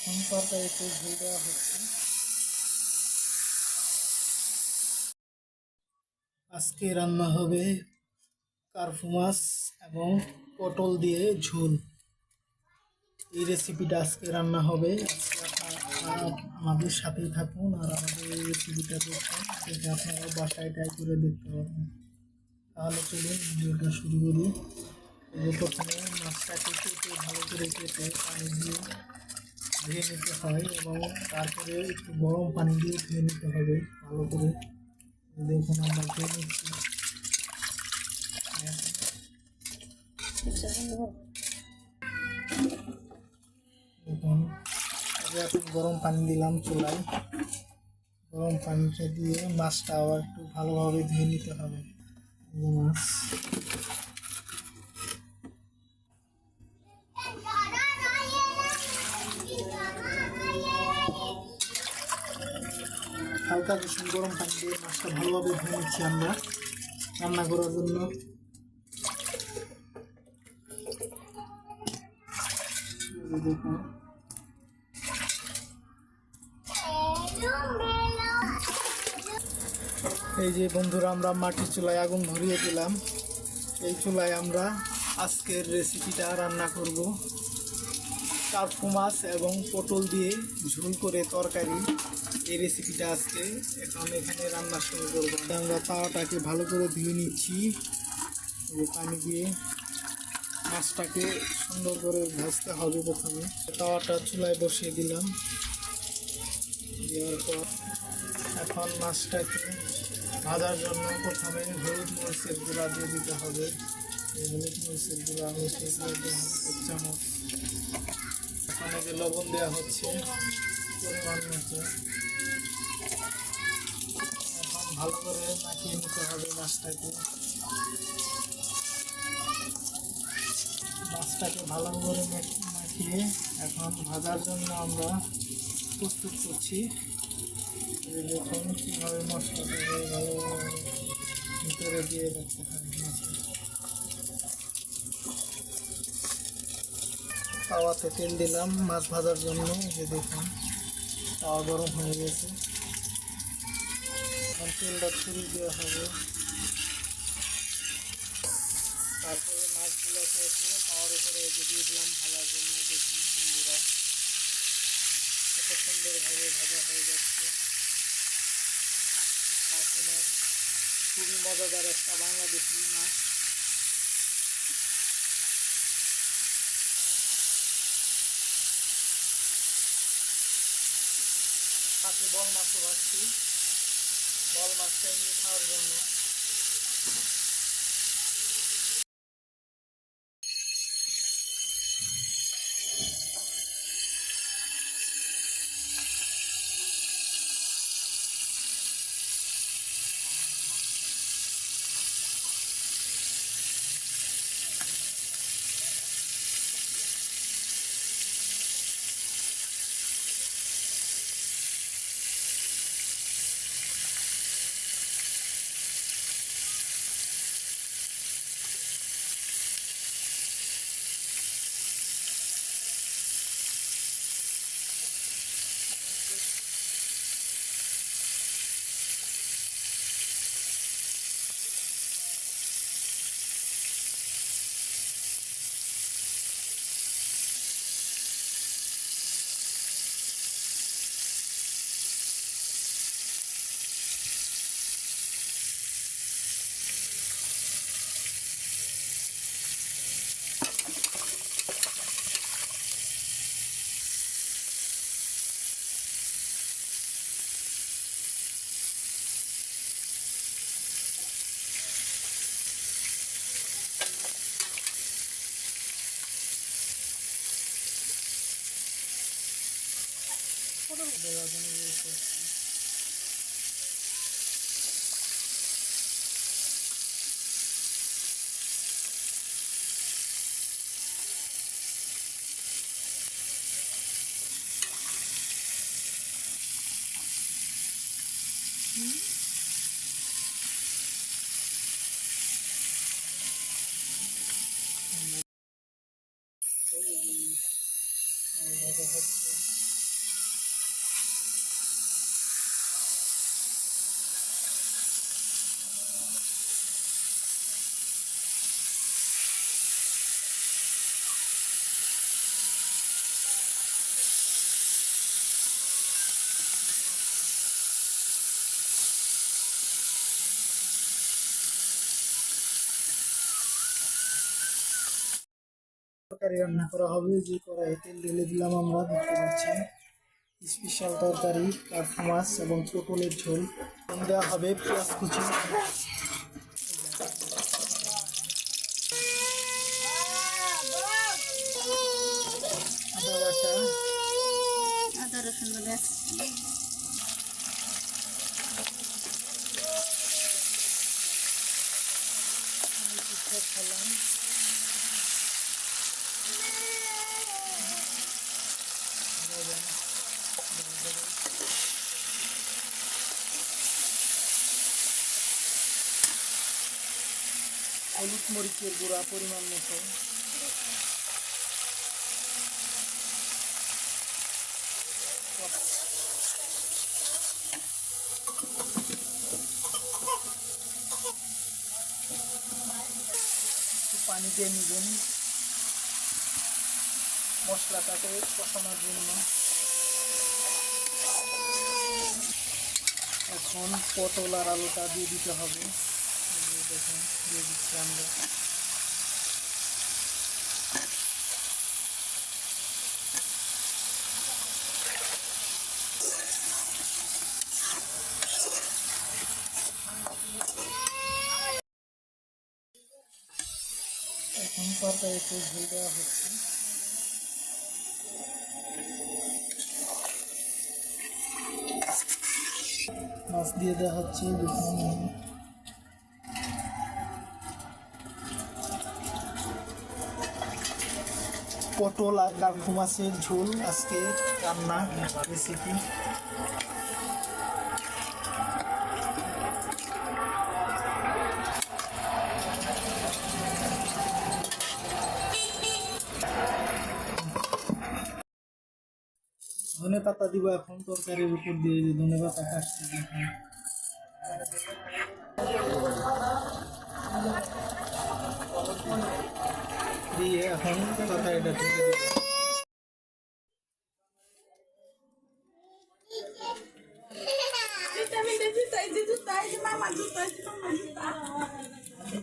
এখন তরকারিতে ঝোল দেওয়া হচ্ছে। আজকে রান্না হবে কার্পু মাছ এবং পটল দিয়ে ঝোল। এই রেসিপিটা আজকে রান্না হবে। আজকে আপনারা আমাদের সাথেই থাকুন আর আমাদের এই রেসিপিটা দেখুন, যাতে আপনারা বাসায় ট্রাই করে দেখতে পারবেন। তাহলে চলুন ভিডিওটা শুরু করি। প্রথমে মাছটাকে কেটে ভালো করে কেটে পানি দিয়ে ধুয়ে নিতে হয় এবং তারপরে একটু গরম পানি দিয়ে ধুয়ে নিতে হবে ভালো করে। দেখুন আমরা ধুয়ে নিচ্ছি। দেখুন এখন গরম পানি দিলাম চুলায়। গরম পানিটা দিয়ে মাছটা আবার একটু ভালোভাবে ধুয়ে নিতে হবে। মাছ হালকা কুসুম গরম পানি দিয়ে মাছটা ভালোভাবে ধুয়ে নিচ্ছি আমরা রান্না করার জন্য। দেখুন এই যে বন্ধুরা, আমরা মাটির চুলায় আগুন ধরিয়ে দিলাম। এই চুলায় আমরা আজকের রেসিপিটা রান্না করব। কার্পু মাছ এবং পটল দিয়ে ঝোল করে তরকারি, এই রেসিপিটা আজকে এখন এখানে রান্না শুরু করব। আমরা তাওয়াটাকে ভালো করে ধুয়ে নিচ্ছি পানি দিয়ে। মাছটাকে সুন্দর করে ভাজতে হবে। প্রথমে তাওয়াটা চুলায় বসিয়ে দিলাম। দেওয়ার পর এখন মাছটাকে ভাজার জন্য প্রথমে হলুদ মরিচের গুঁড়া দিয়ে দিতে হবে। এই হলুদ মরিচের গুঁড়া হচ্ছে 1 চামচ। এখানে যে লবণ দেওয়া হচ্ছে পরিমাণ মতো। এখন ভালো করে মাখিয়ে নিতে হবে মাছটাকে। মাছটাকে ভালো করে মাখিয়ে এখন ভাজার জন্য আমরা প্রস্তুত করছি। দেখুন কীভাবে মশলাটাকে ভালো ভিতরে দিয়ে রাখতে হবে। তাওয়াতে তেল দিলাম মাছ ভাজার জন্য। যে দেখুন তাওয়া গরম হয়ে গেছে। এখন তেলটা ছড়িয়ে দেওয়া হবে। তারপরে মাছগুলোকে একটু তাওয়ার উপরে দিয়ে দিলাম ভাজার জন্য। দেখুন বন্ধুরা কত সুন্দরভাবে ভাজা হয়ে যাচ্ছে। কার্পু মাছ খুবই মজাদার একটা বাংলাদেশি মাছ। সাথে বল মাছও ভাজছি, বল মাছটা এমনি খাওয়ার জন্য। দেওয়ার জন্য ইউজ করছি। ভাজা হচ্ছে। তরকারি রান্না করা হবে। যে কড়াইয়ে তেল ঢেলে দিলাম আমরা, দেখতে পাচ্ছেন স্পেশাল তরকারি কার্পু মাছ এবং পটলের ঝোল। দেওয়া হবে পেঁয়াজ কুচি, আদা বাটা, আদা রসুন বাটা, খেলাম হলুদ মরিচের গুঁড়া পরিমাণ মতো, একটু পানি দিয়ে নেবেন মশলাটাকে কষানোর জন্য। এখন পটল আর আলুটা দিয়ে দিতে হবে। এই যে দেখুন দিয়ে দিচ্ছি আমরা। এখন তরকারিতে ঝোল দেওয়া হচ্ছে। মাছ দিয়ে দেওয়া হচ্ছে, দেখুন পটল আর কার্পু মাছের ঝোল আজকে রান্না রেসিপি। ধনে পাতা দিব এখন তরকারির উপর দিয়ে, যে ধনে পাতা কাটছি দেখুন। দিয়ে এখন তরকারিটা ঢেকে দিব।